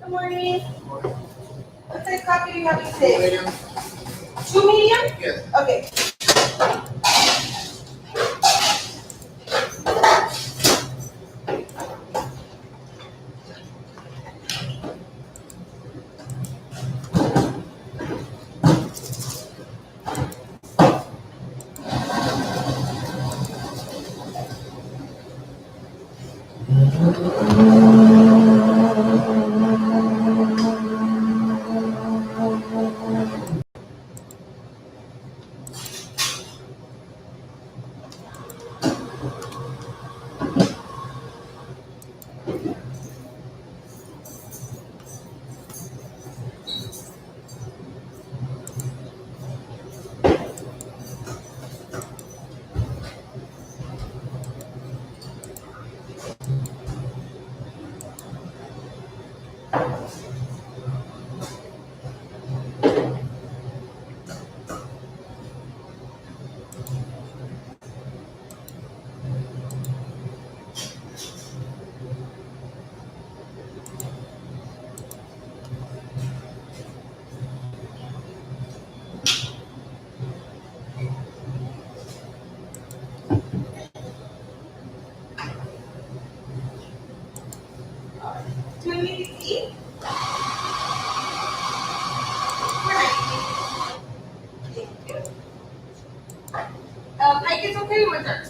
Good morning. What size coffee do you have today? 2 medium? Yes. Okay. Do you need to eat? Mike, it's okay with her.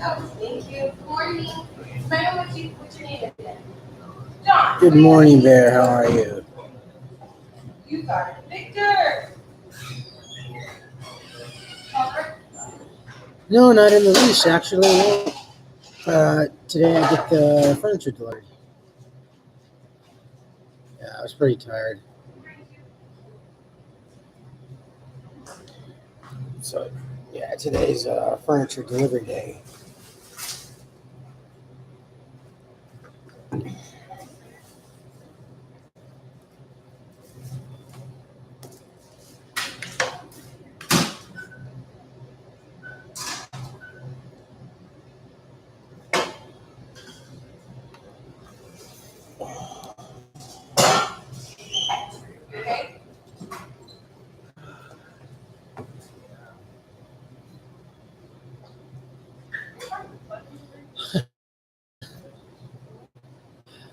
Oh, thank you. Good morning. Madam, what's your name again? John. Good morning, Bear. How are you? You got it. Victor. Robert. No, not in the least, actually. No. Today I get the furniture delivered. Yeah, I was pretty tired. So, yeah, today's furniture delivery day.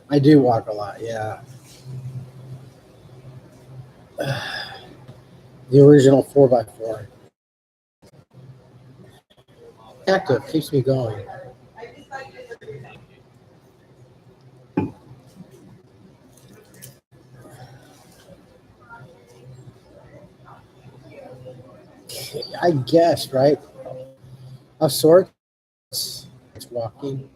I do walk a lot, yeah. The original 4x4. Active, keeps me going. I guess, right? Of sorts. It's walking.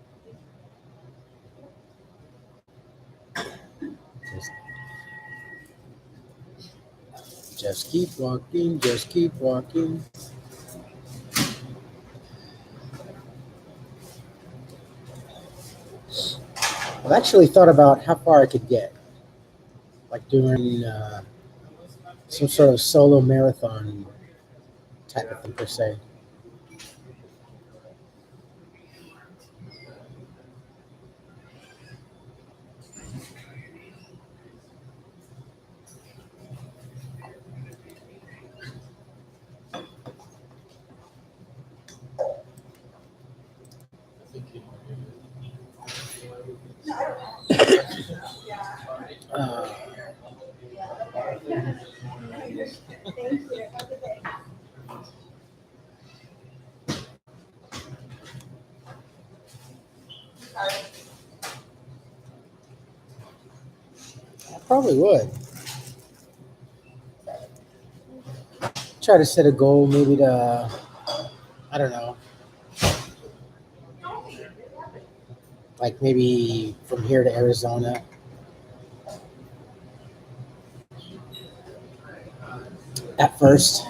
Just keep walking, just keep walking. I've actually thought about how far I could get, like doing some sort of solo marathon type of thing, per se. Uh, probably would. Try to set a goal, maybe to, I don't know, like maybe from here to Arizona at first.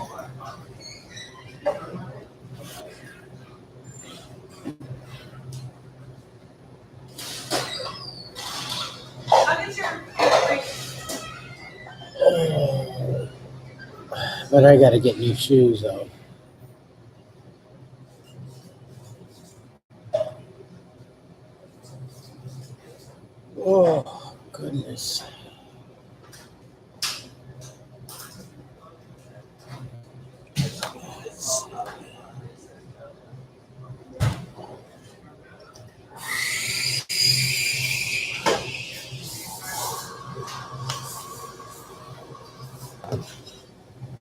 I'll get your But I got to get new shoes though. Oh, goodness.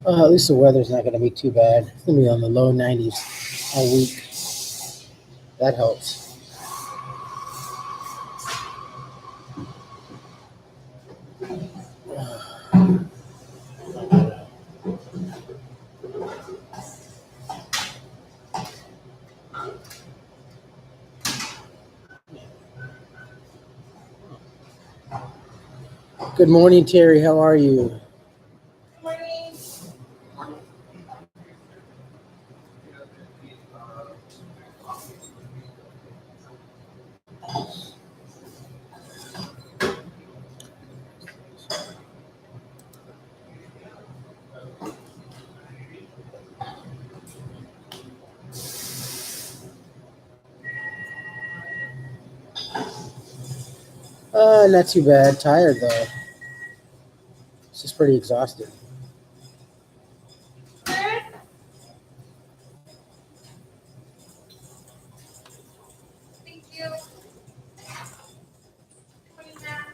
At least the weather's not going to be too bad. It's going to be on the low 90s all week. That helps. Good morning, Terry. How are you? morning. Not too bad. Tired though. It's just pretty exhausted. Good. Thank you. Morning, Matt.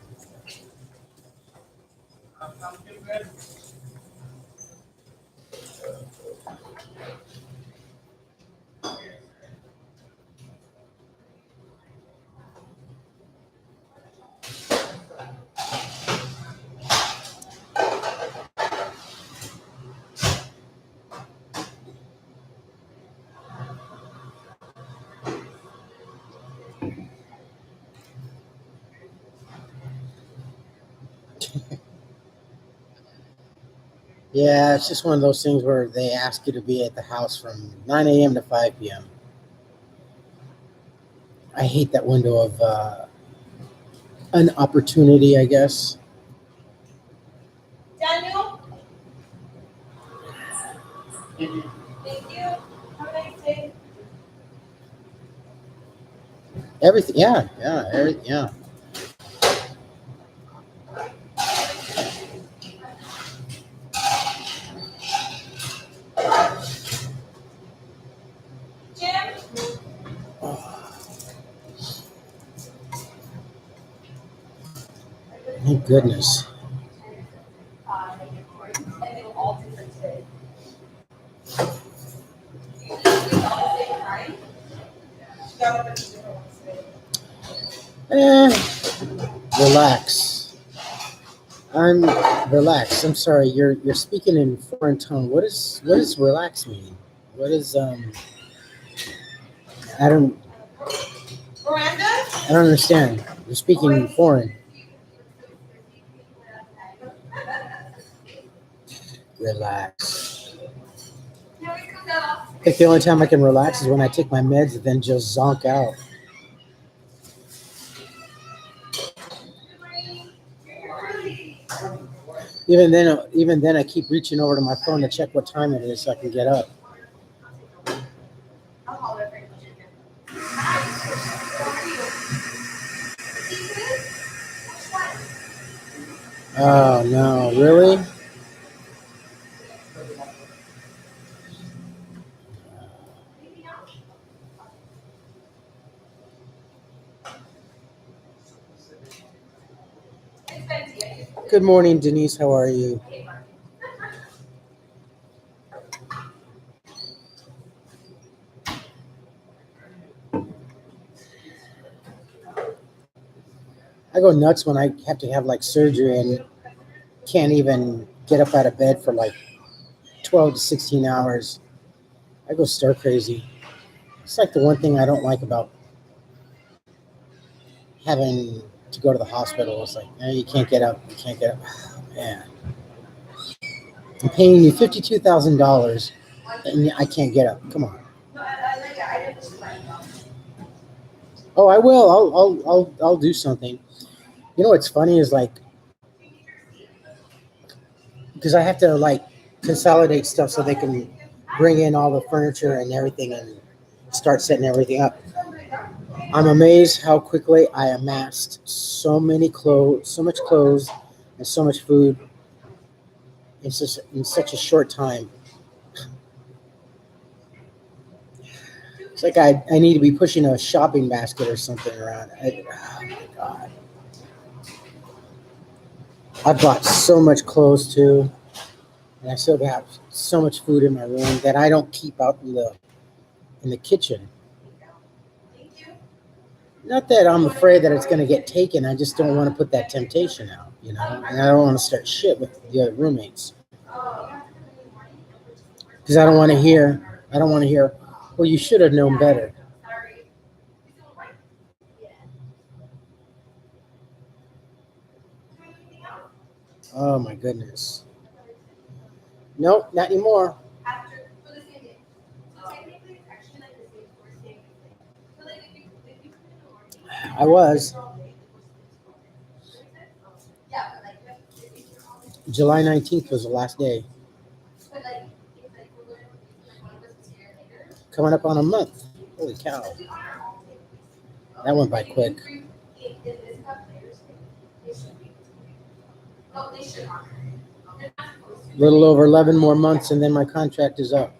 Yeah, it's just one of those things where they ask you to be at the house from 9 a.m. to 5 p.m. I hate that window of an opportunity, I guess. Daniel. Thank you. Have a nice day. Everything, yeah. Jim. Thank goodness. And it'll all different today. It's all the same time. She got up at different ones today. Relax. I'm relaxed. I'm sorry. You're speaking in foreign tongue. What does relax mean? What is I don't Miranda. I don't understand. You're speaking in foreign. Relax. I think the only time I can relax is when I take my meds and then just zonk out. Even then, I keep reaching over to my phone to check what time it is so I can get up. Oh no, really? Good morning, Denise. How are you? I go nuts when I have to have like surgery and can't even get up out of bed for like 12 to 16 hours. I go stir crazy. It's like the one thing I don't like about having to go to the hospital. It's like, you can't get up. You can't get up. Oh, man. I'm paying you $52,000 and I can't get up. Come on. Oh, I will. I'll do something. You know what's funny is like, because I have to like consolidate stuff so they can bring in all the furniture and everything and start setting everything up. I'm amazed how quickly I amassed so much clothes, and so much food in such a short time. It's like I need to be pushing a shopping basket or something around. Oh my God. I bought so much clothes too, and I still have so much food in my room that I don't keep out in the kitchen. Not that I'm afraid that it's going to get taken. I just don't want to put that temptation out, and I don't want to start shit with the other roommates because I don't want to hear, well, you should have known better. Oh my goodness. Nope, not anymore. I was. July 19th was the last day. Coming up on a month. Holy cow. That went by quick. Little over 11 more months and then my contract is up.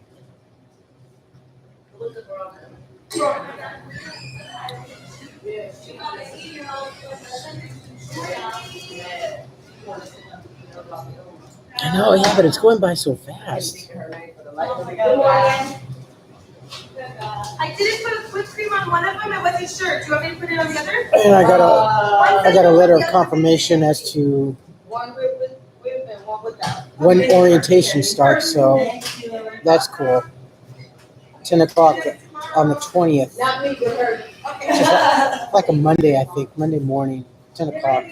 I know, yeah, but it's going by so fast. I didn't put a whipped cream on one of them. I wasn't sure. Do you want me to put it on the other? And I got a letter of confirmation as to when orientation starts, so that's cool. 10 o'clock on the 20th. It's like a Monday, I think. Monday morning, 10 o'clock.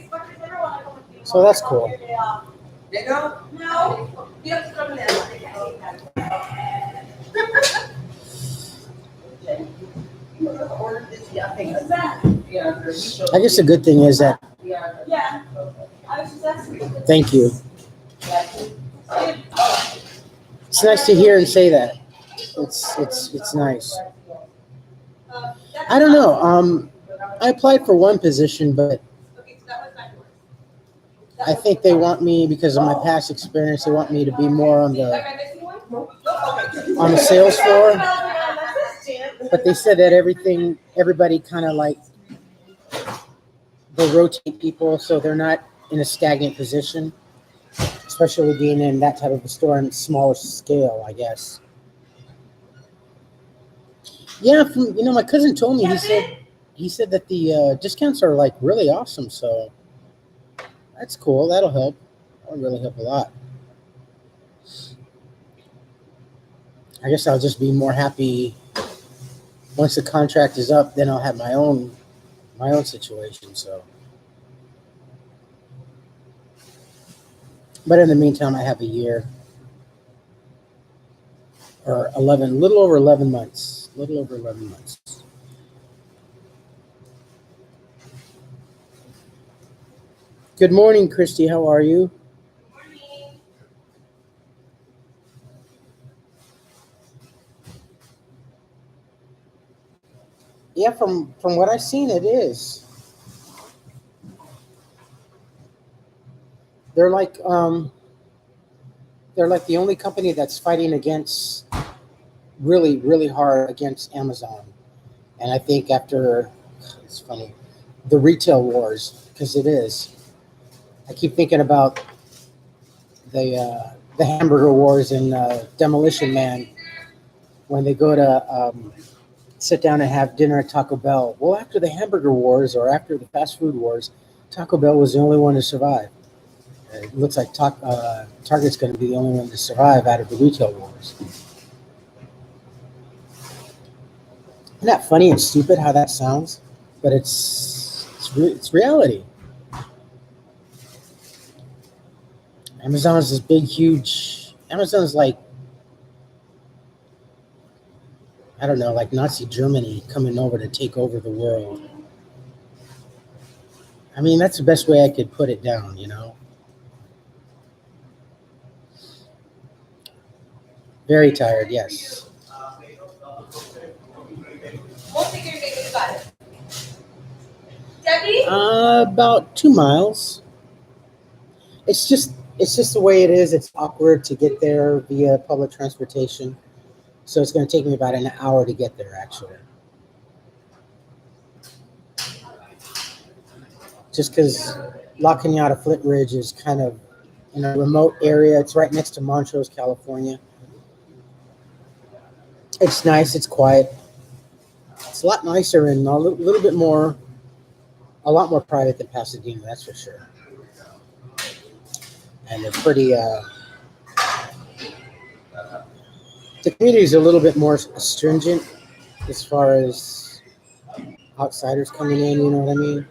So that's cool. No. You have to throw them I guess the good thing is that. Yeah. I was just asking. Thank you. It's nice to hear and say that. It's nice. I don't know. I applied for one position, but I think they want me, because of my past experience, they want me to be more on the sales floor. But they said that everybody kind of like, they rotate people, so they're not in a stagnant position, especially being in that type of a store on a smaller scale, I guess. Yeah, my cousin told me, he said that the discounts are like really awesome, so that's cool. That'll help. That'll really help a lot. I guess I'll just be more happy once the contract is up. Then I'll have my own situation. So, but in the meantime, I have a year or little over 11 months. Good morning, Christy. How are you? Morning. Yeah, from what I've seen, it is. They're like the only company that's fighting against really, really hard against Amazon. And I think after, it's funny, the retail wars, because it is. I keep thinking about the hamburger wars in Demolition Man, when they go to sit down and have dinner at Taco Bell. Well, after the hamburger wars or after the fast food wars, Taco Bell was the only one to survive. It looks like Target's going to be the only one to survive out of the retail wars. Isn't that funny and stupid how that sounds? But it's reality. Amazon's this big, huge. Amazon's like, I don't know, like Nazi Germany coming over to take over the world. I mean, that's the best way I could put it down, you know? Very tired, yes. We'll figure it out. Debbie? About 2 miles. It's just the way it is. It's awkward to get there via public transportation. So it's going to take me about an hour to get there, actually. Just because La Cañada Flint Ridge is kind of in a remote area. It's right next to Montrose, California. It's nice. It's quiet. It's a lot nicer and a lot more private than Pasadena, that's for sure. And they're pretty, the community is a little bit more stringent as far as outsiders coming in, you know what I mean?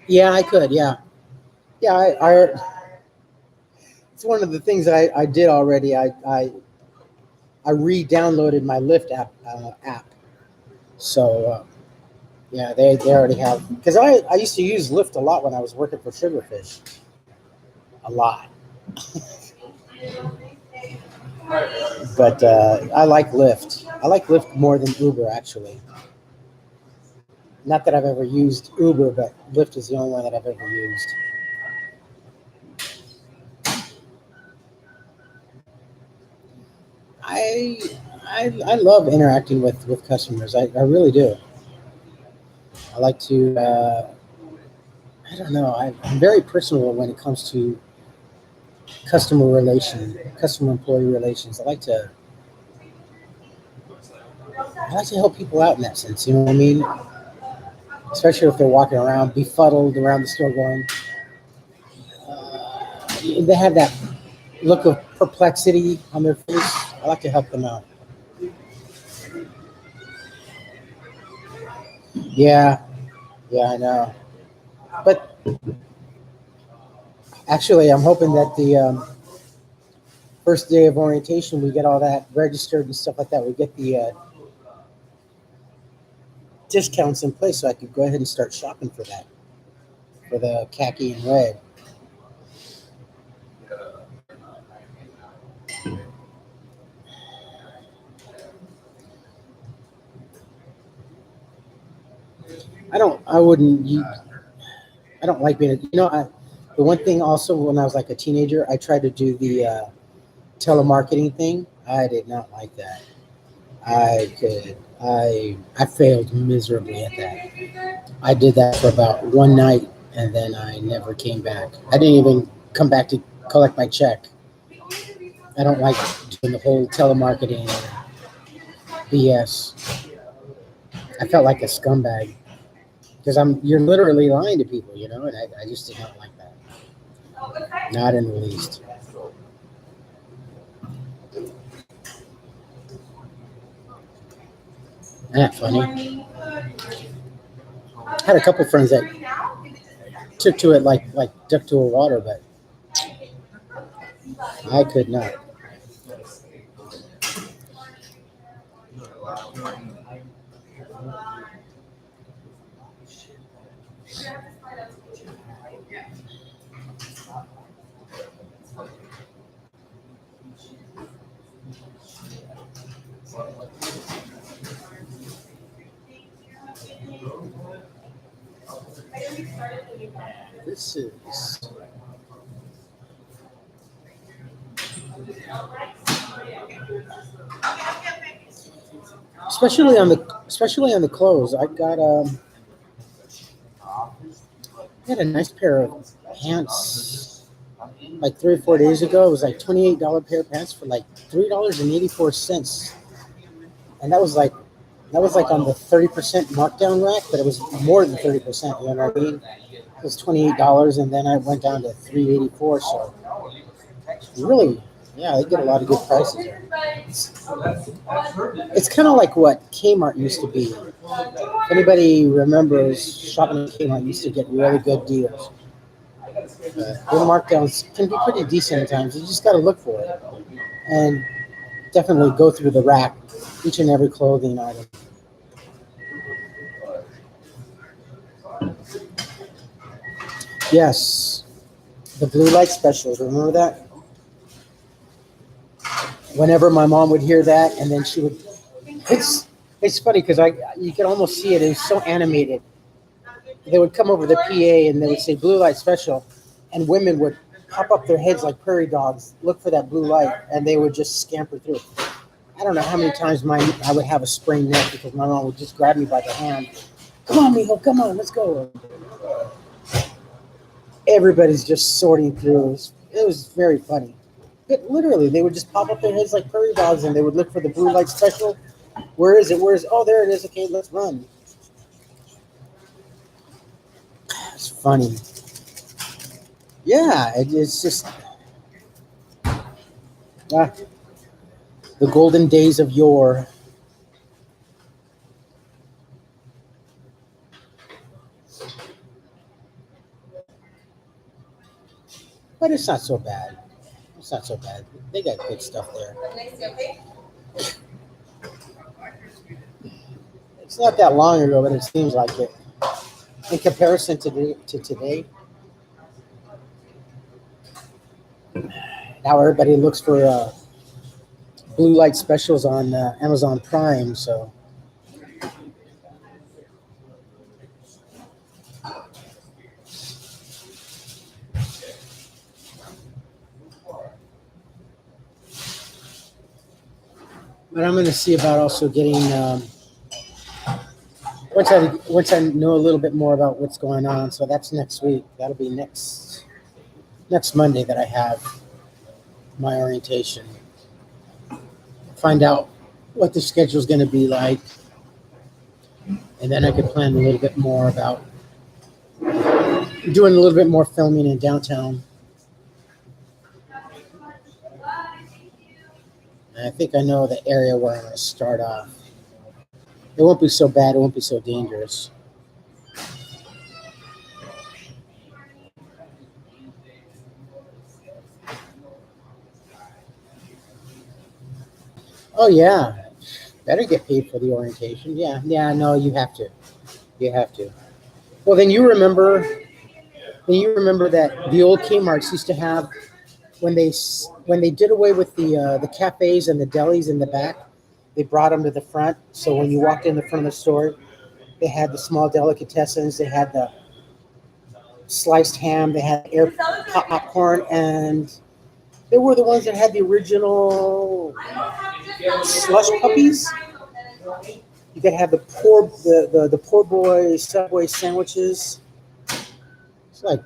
Yeah, I could, yeah. Yeah, I it's one of the things I did already. I re-downloaded my Lyft app. So, yeah, they already have. Because I used to use Lyft a lot when I was working for Sugarfish. A lot. But I like Lyft. I like Lyft more than Uber, actually. Not that I've ever used Uber, but Lyft is the only one that I've ever used. I love interacting with customers. I really do. I like to, I don't know, I'm very personal when it comes to customer-employee relations. I like to help people out in that sense, you know what I mean? Especially if they're walking around befuddled around the store going, they have that look of perplexity on their face. I like to help them out. Yeah, I know. But actually, I'm hoping that the first day of orientation, we get all that registered and stuff like that. We get the discounts in place so I could go ahead and start shopping for that, for the khaki and red. I don't like being, the one thing also when I was like a teenager, I tried to do the telemarketing thing. I did not like that. I failed miserably at that. I did that for about one night and then I never came back. I didn't even come back to collect my check. I don't like doing the whole telemarketing BS. I felt like a scumbag because you're literally lying to people, and I just did not like that. Not in the least. Isn't that funny? I had a couple friends that took to it like duck to a water, but I could not. This is especially on the clothes. I got a nice pair of pants like 3 or 4 days ago. It was like $28 pair of pants for like $3.84, and that was like on the 30% markdown rack, but it was more than 30%. You know what I mean? It was $28, and then I went down to $3.84. So really, yeah, they get a lot of good prices there. It's kind of like what Kmart used to be. If anybody remembers, shopping at Kmart used to get really good deals. Their markdowns can be pretty decent at times. You just got to look for it, and definitely go through the rack, each and every clothing item. Yes, the blue light specials. Remember that? Whenever my mom would hear that, and then she would. It's funny because you could almost see it. It was so animated. They would come over the PA and they would say blue light special, and women would pop up their heads like prairie dogs, look for that blue light, and they would just scamper through. I don't know how many times I would have a sprained neck because my mom would just grab me by the hand. Come on, Mijo, come on, let's go. Everybody's just sorting through. It was very funny. But literally, they would just pop up their heads like prairie dogs, and they would look for the blue light special. Where is it? Oh, there it is. Okay, let's run. It's funny. Yeah, it's just the golden days of yore. But it's not so bad. It's not so bad. They got good stuff there. It's not that long ago, but it seems like it. In comparison to today, now everybody looks for blue light specials on Amazon Prime. So but I'm going to see about also getting once I know a little bit more about what's going on. So that's next week. That'll be next Monday that I have my orientation. Find out what the schedule is going to be like, and then I could plan a little bit more about doing a little bit more filming in downtown. And I think I know the area where I'm going to start off. It won't be so bad. It won't be so dangerous. Oh yeah, better get paid for the orientation. Yeah. No, you have to. Well, then you remember that the old Kmart's used to have when they did away with the cafes and the delis in the back. They brought them to the front. So when you walked in the front of the store, they had the small delicatessens. They had the sliced ham. They had air popcorn, and they were the ones that had the original slush puppies. You could have the poor boy Subway sandwiches. It's like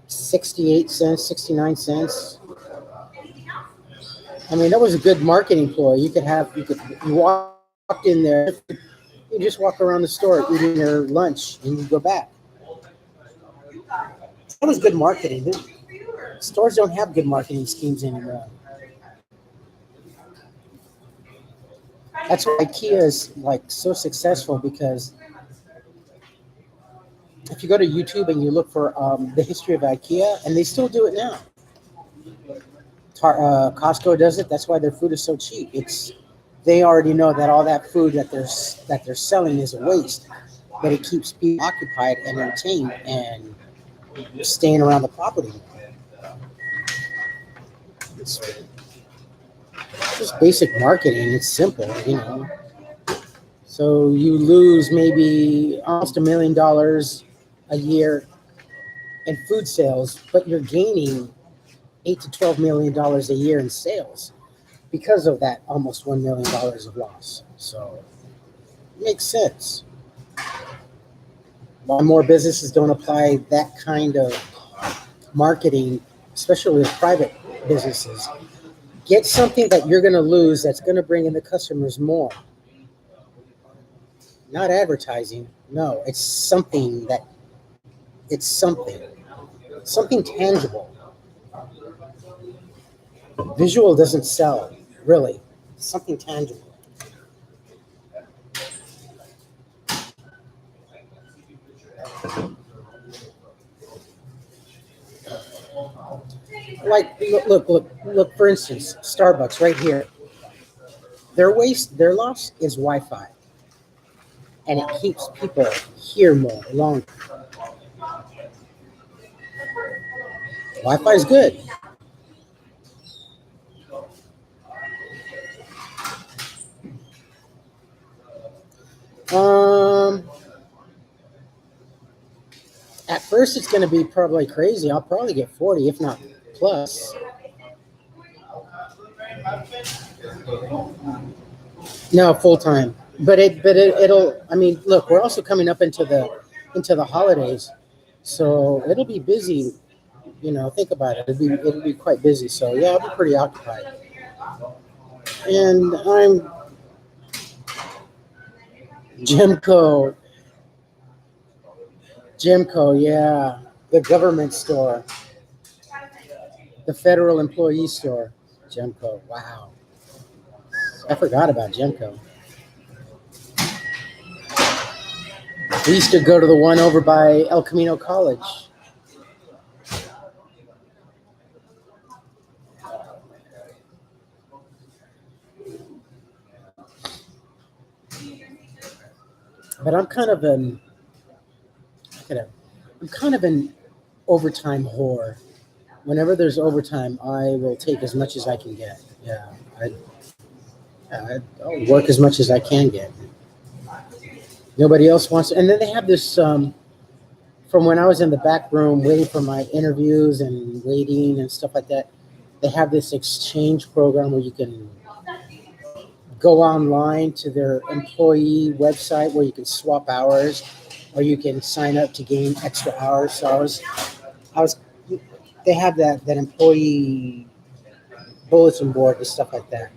68 cents, 69 cents. I mean, that was a good marketing ploy. You walked in there, you just walk around the store eating your lunch, and you go back. That was good marketing. Stores don't have good marketing schemes anymore. That's why IKEA is like so successful, because if you go to YouTube and you look for the history of IKEA, and they still do it now. Costco does it. That's why their food is so cheap. They already know that all that food that they're selling is a waste, but it keeps people occupied and entertained and staying around the property. It's just basic marketing. It's simple, So you lose maybe almost $1 million a year in food sales, but you're gaining $8 to $12 million a year in sales because of that almost $1 million of loss. So it makes sense. Why more businesses don't apply that kind of marketing, especially with private businesses. Get something that you're going to lose that's going to bring in the customers more. not advertising. No, it's something that it's something tangible. Visual doesn't sell, really. Something tangible. Like look. For instance, Starbucks right here. Their loss is Wi-Fi, and it keeps people here more longer. Wi-Fi is good. Um, at first it's going to be probably crazy. I'll probably get 40, if not plus. No, full time. It'll. I mean, look, we're also coming up into the holidays, so it'll be busy. You know, think about it. It'll be quite busy. So yeah, I'll be pretty occupied. And I'm Gemco. Gemco, yeah, the government store, the federal employee store. Gemco. Wow, I forgot about Gemco. We used to go to the one over by El Camino College. But I'm kind of an I'm kind of an overtime whore. Whenever there's overtime, I will take as much as I can get. Yeah, I'll work as much as I can get. Nobody else wants to. And then they have this from when I was in the back room waiting for my interviews and waiting and stuff like that. They have this exchange program where you can go online to their employee website where you can swap hours or you can sign up to gain extra hours. So I was, they have that employee bulletin board and stuff like that.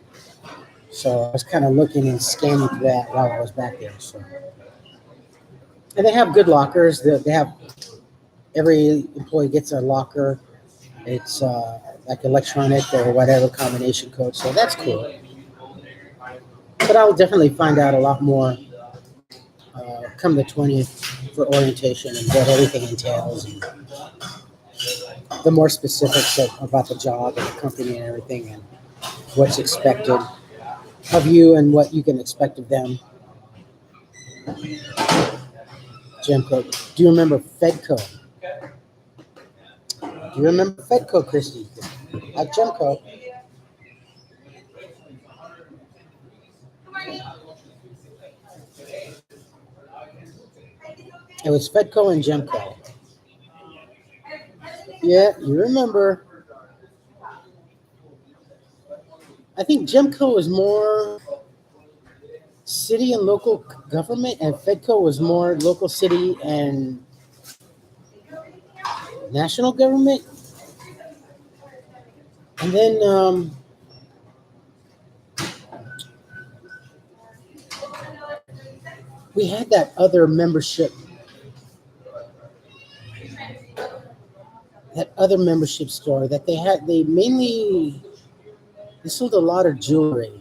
So I was kind of looking and scanning through that while I was back there. So, and they have good lockers. They have every employee gets a locker. It's like electronic or whatever combination code. So that's cool. But I'll definitely find out a lot more come the 20th for orientation and what everything entails and the more specifics about the job and the company and everything and what's expected of you and what you can expect of them. Gemco. Do you remember Fedco? Do you remember Fedco, Christy? At Gemco. It was Fedco and Gemco. Yeah, you remember. I think Gemco was more city and local government, and Fedco was more local, city, and national government. And then we had that other membership store that they had. They sold a lot of jewelry.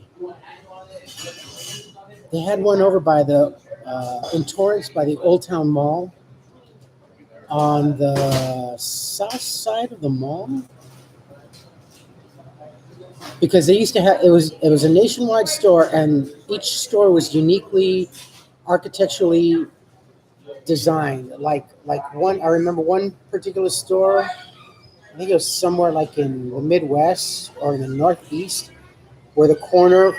They had one over by in Torrance by the Old Town Mall on the south side of the mall. Because they used to have it was a nationwide store and each store was uniquely architecturally designed. Like one I remember one particular store, I think it was somewhere like in the Midwest or in the Northeast, where the corner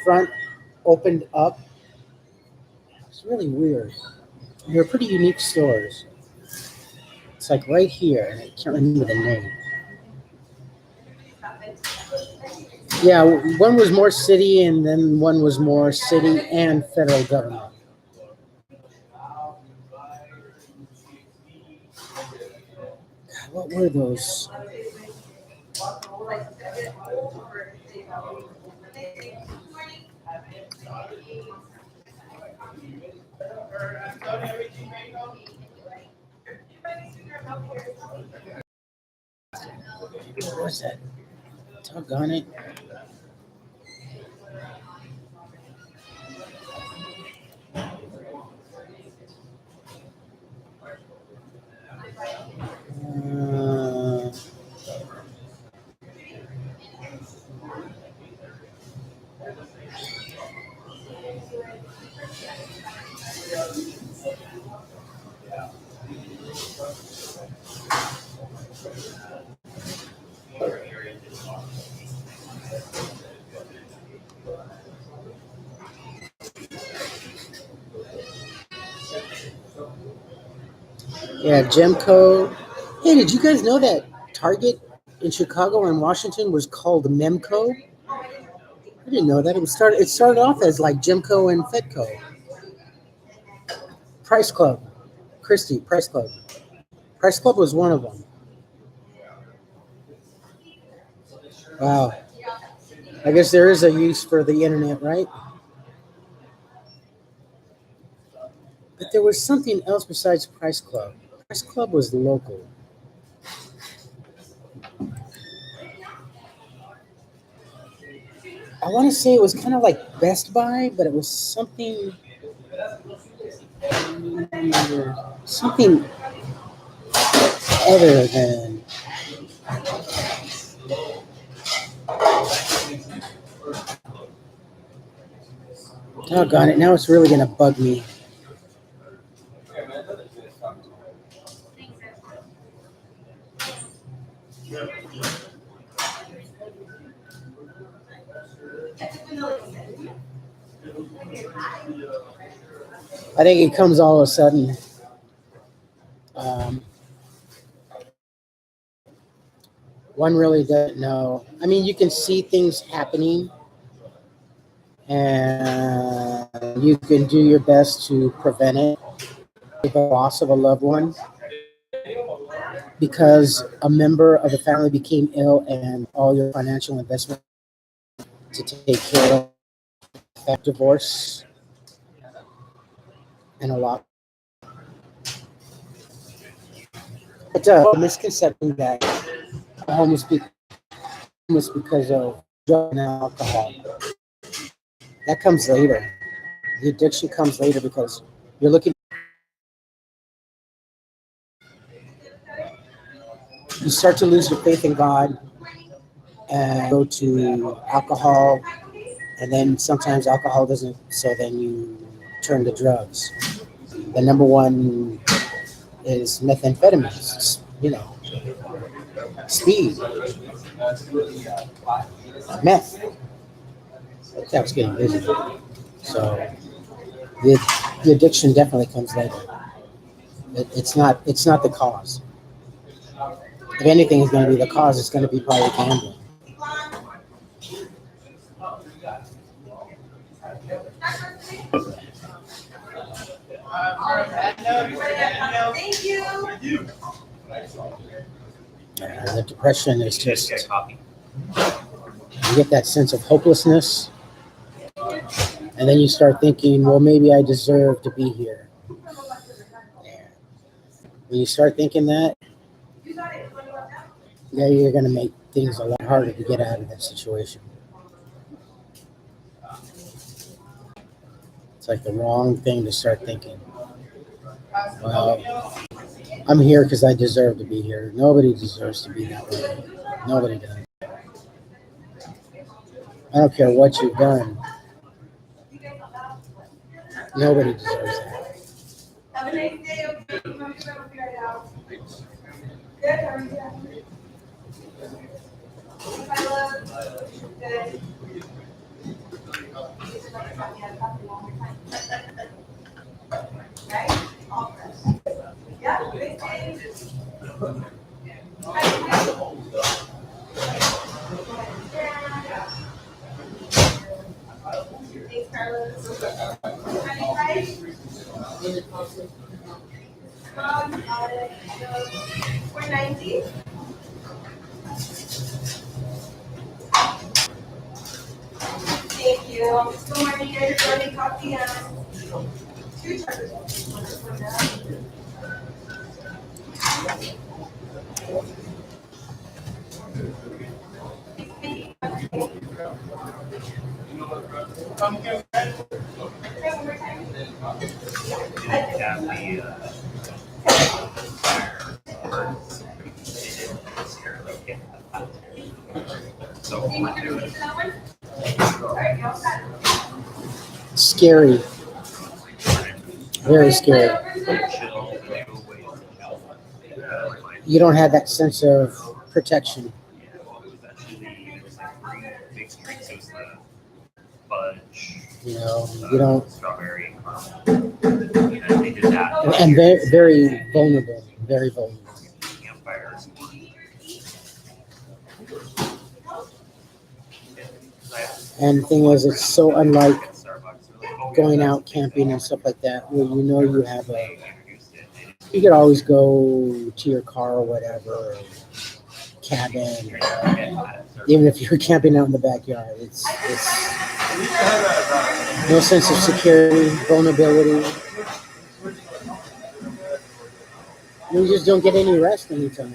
front opened up. It's really weird. They're pretty unique stores. It's like right here, and I can't remember the name. Yeah, one was more city, and then one was more city and federal government. God, what were those? What was that? Doggone it. Uh, yeah, Gemco. Hey, did you guys know that Target in Chicago and Washington was called Memco? I didn't know that. It started off as like Gemco and Fedco. Price Club. Christie, Price Club. Price Club was one of them. Wow. I guess there is a use for the internet, right? But there was something else besides Price Club. Price Club was local. I want to say it was kind of like Best Buy, but it was something other than. Doggone it! Now it's really gonna bug me. I think it comes all of a sudden. One really doesn't know. I mean, you can see things happening, and you can do your best to prevent it. The loss of a loved one because a member of the family became ill, and all your financial investment to take care of that divorce and a lot. It's a misconception that homeless people because of drug and alcohol. That comes later. The addiction comes later because you're looking. You start to lose your faith in God and go to alcohol, and then sometimes alcohol doesn't. So then you turn to drugs. The number one is methamphetamines. Speed, meth. That was getting busy. So the addiction definitely comes later. It's not the cause. If anything is going to be the cause, it's going to be probably gambling. Thank you. The depression is just, you get that sense of hopelessness, and then you start thinking, well, maybe I deserve to be here. When you start thinking that, yeah, you're going to make things a lot harder to get out of that situation. It's like the wrong thing to start thinking. Well, I'm here because I deserve to be here. Nobody deserves to be that way. Nobody does. I don't care what you've done. Nobody deserves that. Have a nice day. Okay. Good. How are you? I love. Good. Right? All fresh. Yeah. Great day. Thanks, Carlos. Honey fries? 490. Thank you. Good morning, guys. Morning coffee. Scary. Very scary. You don't have that sense of protection. You know, you don't. And very, very vulnerable. Very vulnerable. And the thing is, it's so unlike going out camping and stuff like that, where you know you have a. You could always go to your car or whatever, or cabin, even if you're camping out in the backyard. It's no sense of security, vulnerability. You just don't get any rest anytime.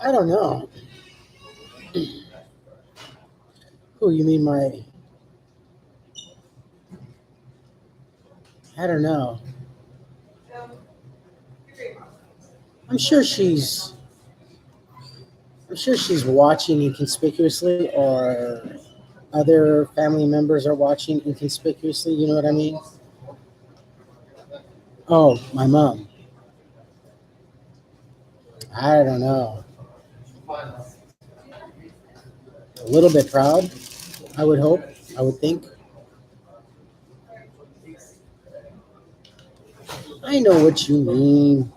I don't know. Who you mean my? I don't know. I'm sure she's. I'm sure she's watching inconspicuously, or other family members are watching inconspicuously. You know what I mean? Oh, my mom. I don't know. A little bit proud. I would hope. I would think. I know what you mean.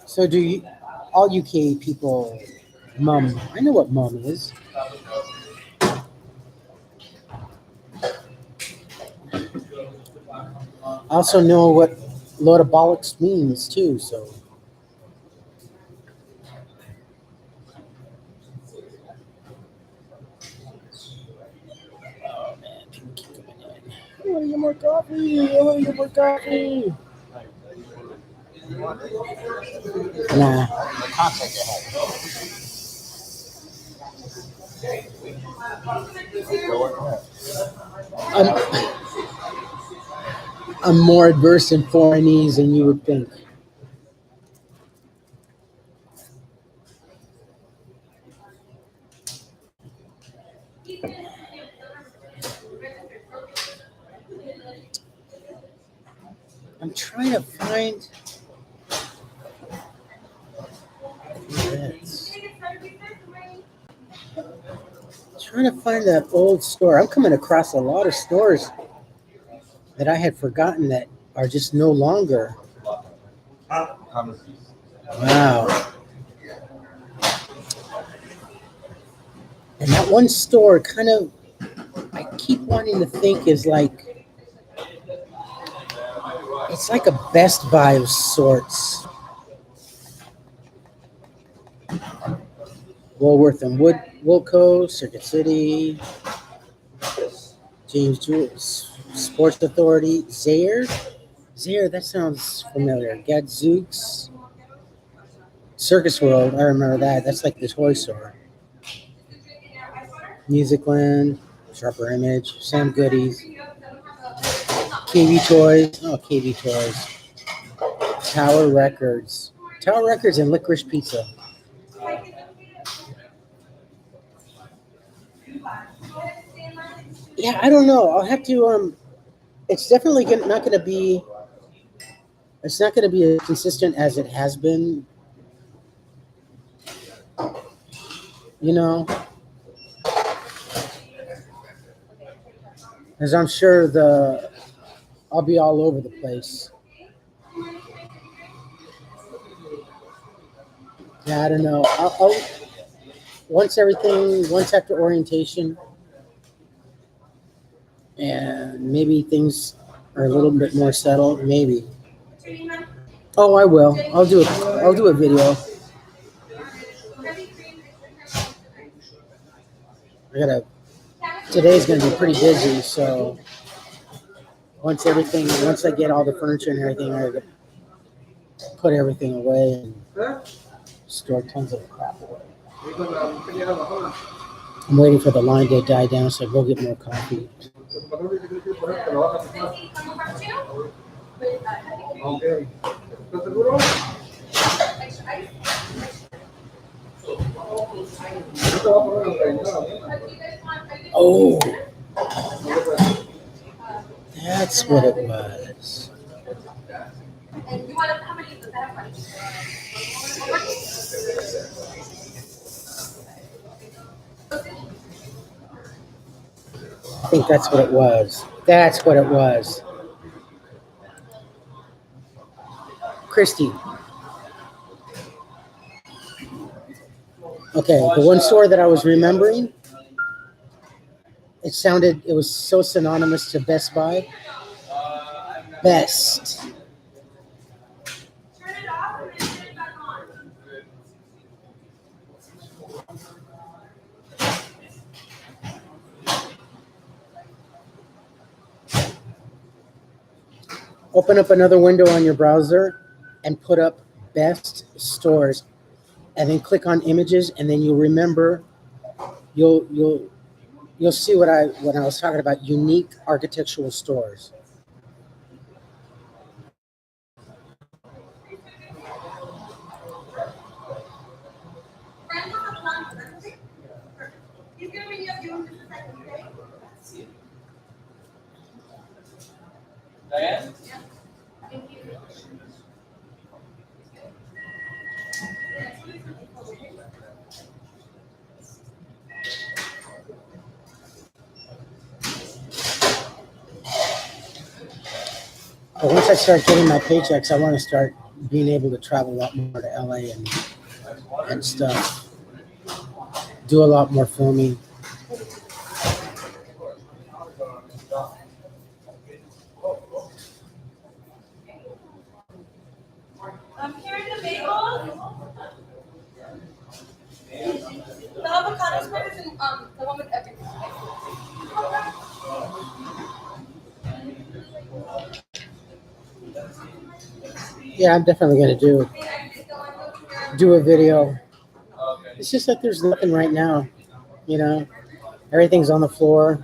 So do you, all UK people, mum? I know what mum is. I also know what load of bollocks means too. So oh man, people keep coming in. I want to get more coffee. I want to get more coffee. Nah. I'm, I'm more adverse in foreignese than you would think. I'm trying to find. Yes. Trying to find that old store. I'm coming across a lot of stores that I had forgotten that are just no longer. Wow. And that one store kind of, I keep wanting to think is like, it's like a Best Buy of sorts. Woolworth and Wilco, Circuit City, James Jewels. Sports Authority, Zaire. Zaire, that sounds familiar. Gadzooks. Circus World, I remember that. That's like the toy store. Musicland, Sharper Image, Sam Goodies, KV Toys. Oh, KV Toys. Tower Records. Tower Records and Licorice Pizza. Yeah, I don't know. I'll have to. It's definitely not going to be. It's not going to be as consistent as it has been. You know, as I'm sure I'll be all over the place. Yeah, I don't know. I'll once after orientation, and maybe things are a little bit more settled. Maybe. Oh, I will. I'll do it. I'll do a video. Today's gonna be pretty busy, so once I get all the furniture and everything, I gotta put everything away and store tons of crap away. I'm waiting for the line to die down, so I go get more coffee. Okay. Oh, that's what it was. I think that's what it was. That's what it was. Christy. Okay, the one store that I was remembering, it was so synonymous to Best Buy. Best. Open up another window on your browser and put up best stores, and then click on images, and then you'll remember. You'll see what I was talking about. Unique architectural stores. Diane? But once I start getting my paychecks, I want to start being able to travel a lot more to LA and stuff. Do a lot more filming. Here are the bagels. The avocado spread is in the one with everything. Yeah, I'm definitely gonna do a video. It's just that there's nothing right now, you know. Everything's on the floor,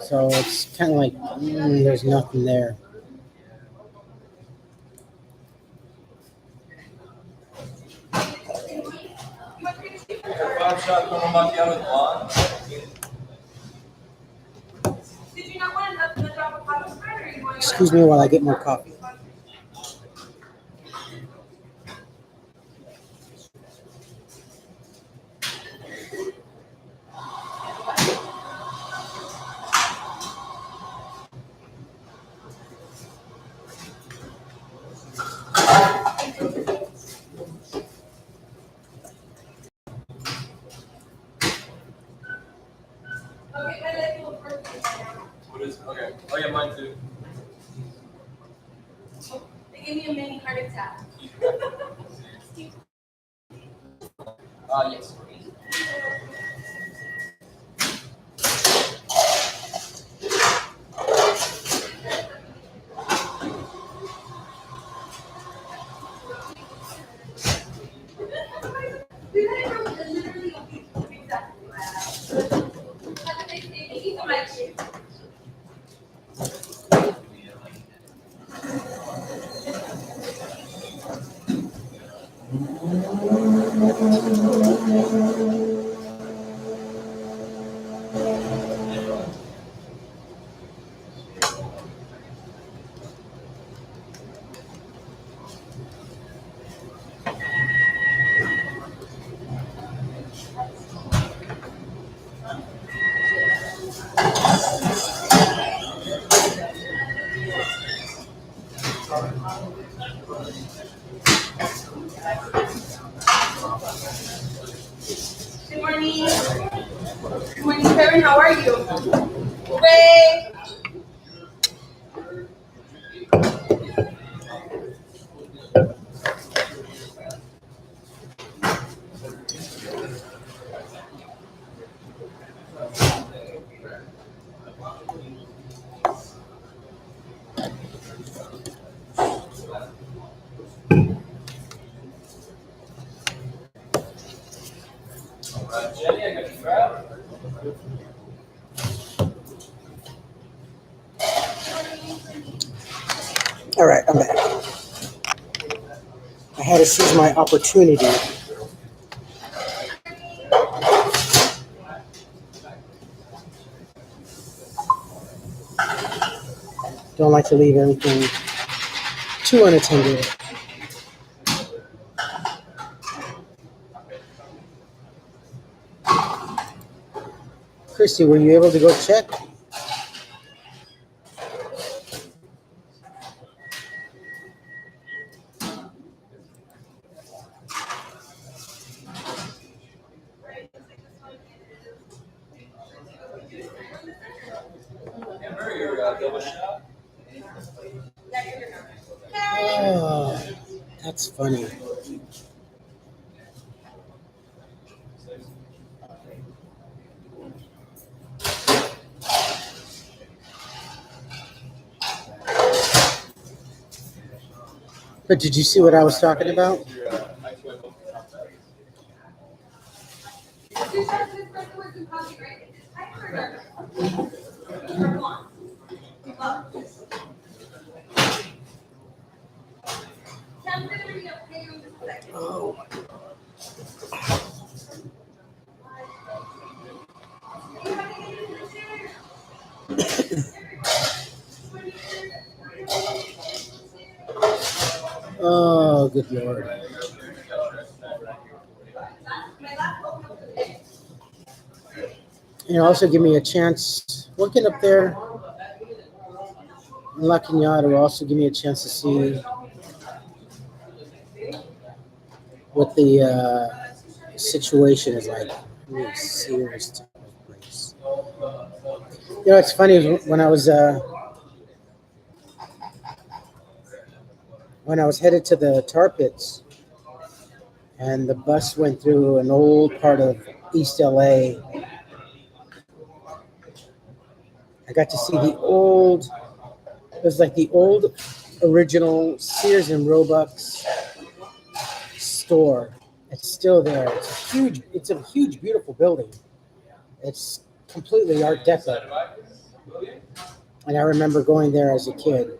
so it's kind of like there's nothing there. Did you not want another avocado spread, or you want? Excuse me while I get more coffee. Okay, my leg will work. What is okay? Oh yeah, mine too. They gave me a mini heart attack. Yes. All right, I'm back. I had to seize my opportunity. Don't like to leave everything too unattended. Christy, were you able to go check? Double shot. Oh, that's funny. But did you see what I was talking about? Oh. Oh, good Lord. And also give me a chance. Working up there in La Cañada will also give me a chance to see what the situation is like. Really serious place. You know, it's funny when I was headed to the tar pits, and the bus went through an old part of East LA. I got to see it was like the old original Sears and Roebuck's store. It's still there. It's a huge, beautiful building. It's completely Art Deco. And I remember going there as a kid.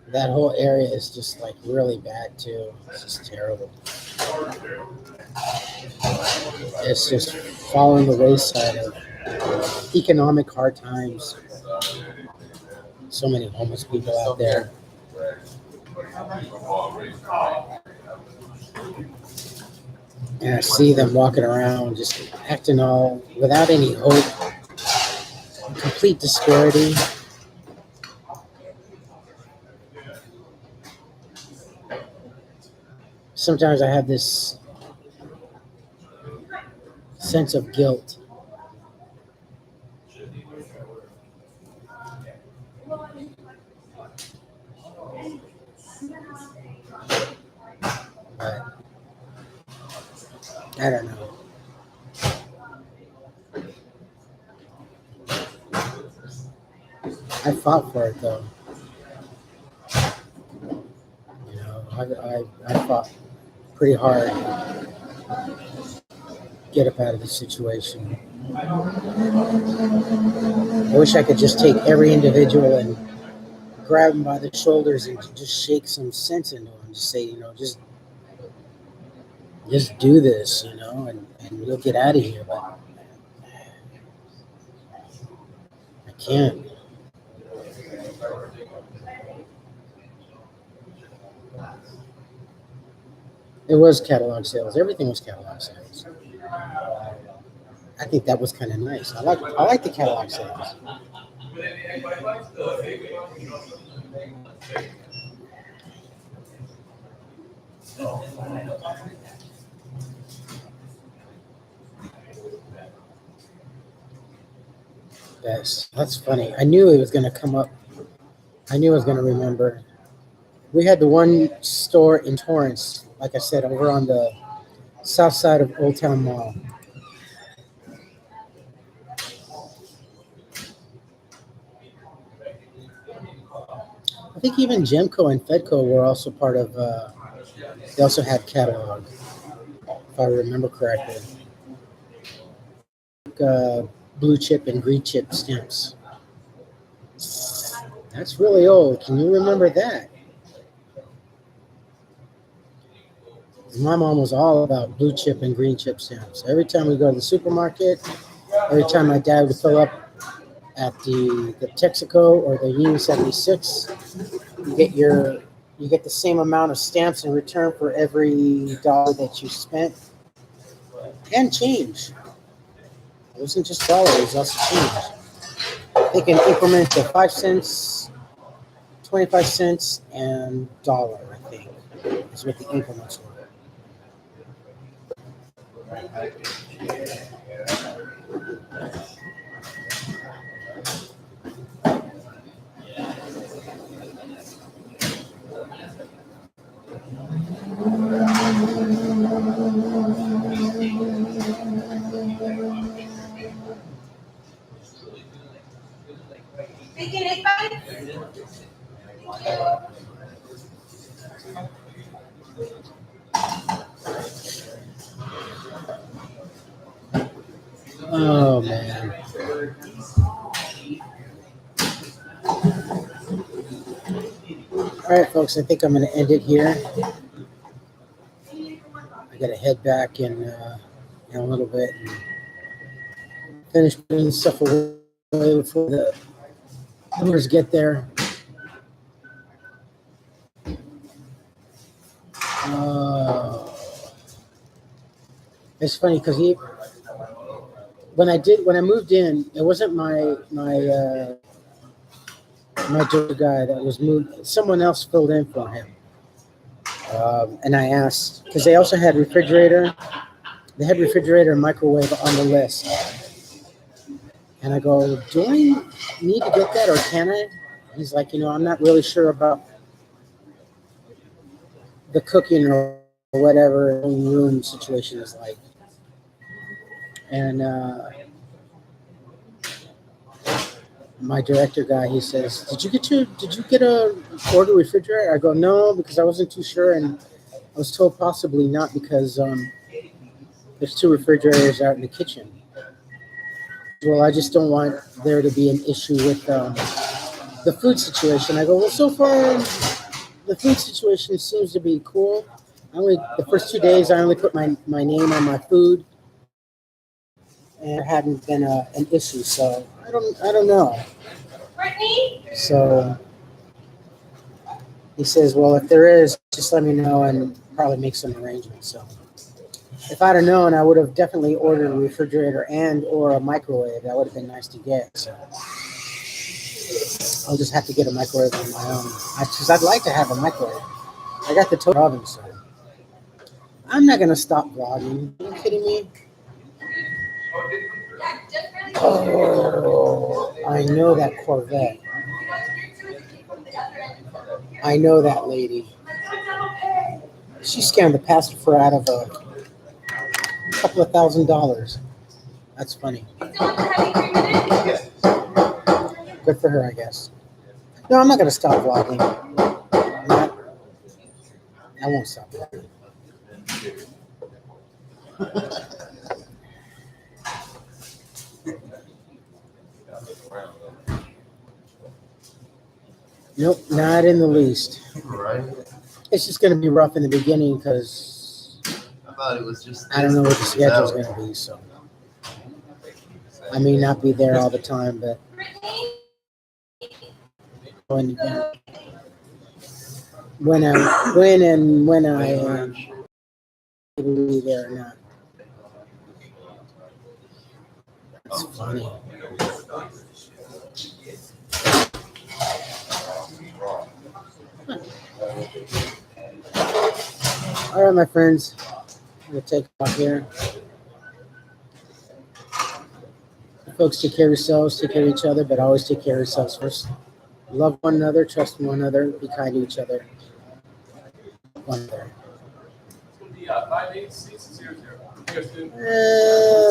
That whole area is just like really bad too. It's just terrible. It's just following the wayside of economic hard times. So many homeless people out there. And I see them walking around just acting all without any hope, complete disparity. Sometimes I have this sense of guilt. But I don't know. I fought for it though. You know, I fought pretty hard to get up out of the situation. I wish I could just take every individual and grab them by the shoulders and just shake some sense into them. Just say, you know, just do this, you know, and you'll get out of here. But I can't. It was catalog sales. Everything was catalog sales. I think that was kind of nice. I like the catalog sales. Yes, that's funny. I knew it was going to come up. I knew I was going to remember. We had the one store in Torrance, like I said, over on the south side of Old Town Mall. I think even Gemco and Fedco were also part of, they also had catalog, if I remember correctly. blue chip and green chip stamps. That's really old. Can you remember that? My mom was all about blue chip and green chip stamps. Every time we go to the supermarket, every time my dad would fill up at the Texaco or the Union 76, you get the same amount of stamps in return for every dollar that you spent, and change. It wasn't just dollars, it was also change. They can increment to 5 cents, 25 cents, and dollar, I think, is what the increments were. Taking it back. Oh, man. All right, folks, I think I'm going to end it here. I got to head back in a little bit and finish putting stuff away before the others get there. It's funny because when I moved in, it wasn't my Georgia guy that was moved. Someone else filled in for him, and I asked because they also had refrigerator. They had refrigerator and microwave on the list, and I go, "Do I need to get that, or can I?" He's like, "I'm not really sure about the cooking or whatever room situation is like." And my director guy, he says, did you get a order refrigerator? I go, no, because I wasn't too sure, and I was told possibly not because there's 2 refrigerators out in the kitchen. Well, I just don't want there to be an issue with the food situation. I go, well, so far the food situation seems to be cool. The first 2 days I only put my name on my food, and there hadn't been an issue, so I don't know. Brittany? So he says, well, if there is, just let me know and probably make some arrangements. So if I'd have known, I would have definitely ordered a refrigerator and or a microwave. That would have been nice to get. So I'll just have to get a microwave on my own. Because I'd like to have a microwave. I got the toaster oven, so I'm not going to stop vlogging. Are you kidding me? Oh, I know that Corvette. I know that lady. She scammed the pastor out of a couple of $1,000s. That's funny. Good for her, I guess. No, I'm not going to stop vlogging. I won't stop vlogging. Nope, not in the least. Right. It's just going to be rough in the beginning because I thought it was just. I don't know what the schedule's going to be. So I may not be there all the time, but when I will be there or not. It's funny. All right, my friends, I'm going to take off here. Folks, take care of yourselves, take care of each other, but always take care of yourselves first. Love one another, trust one another, be kind to each other. One another.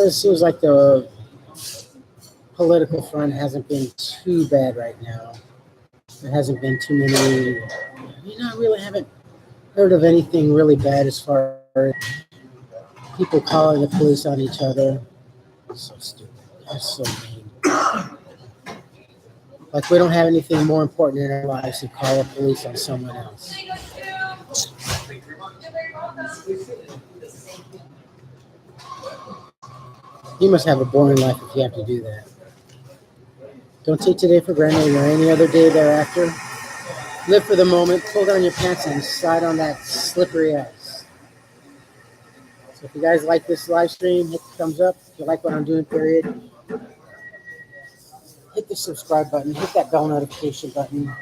It seems like the political front hasn't been too bad right now. There hasn't been too many, I really haven't heard of anything really bad as far as people calling the police on each other. So stupid. That's so mean. Like we don't have anything more important in our lives to call the police on someone else. You must have a boring life if you have to do that. Don't take today for granted or any other day thereafter. Live for the moment, pull down your pants and slide on that slippery ice. So if you guys like this live stream, hit the thumbs up. If you like what I'm doing, period, hit the subscribe button, hit that bell notification button.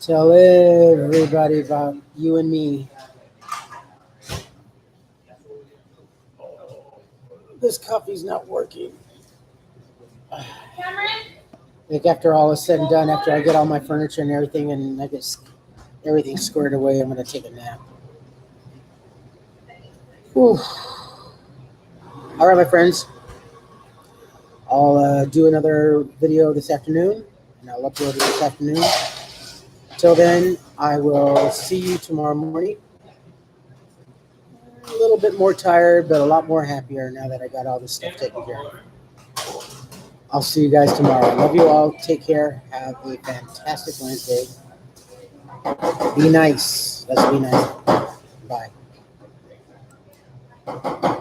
Tell everybody about you and me. This coffee's not working. Cameron? I think after all is said and done, after I get all my furniture and everything and I get everything squared away, I'm going to take a nap. Whew. All right, my friends. I'll do another video this afternoon, and I'll upload it this afternoon. Till then, I will see you tomorrow morning. A little bit more tired, but a lot more happier now that I got all this stuff taken care of. I'll see you guys tomorrow. I love you all. Take care. Have a fantastic Wednesday. Be nice. Let's be nice. Bye.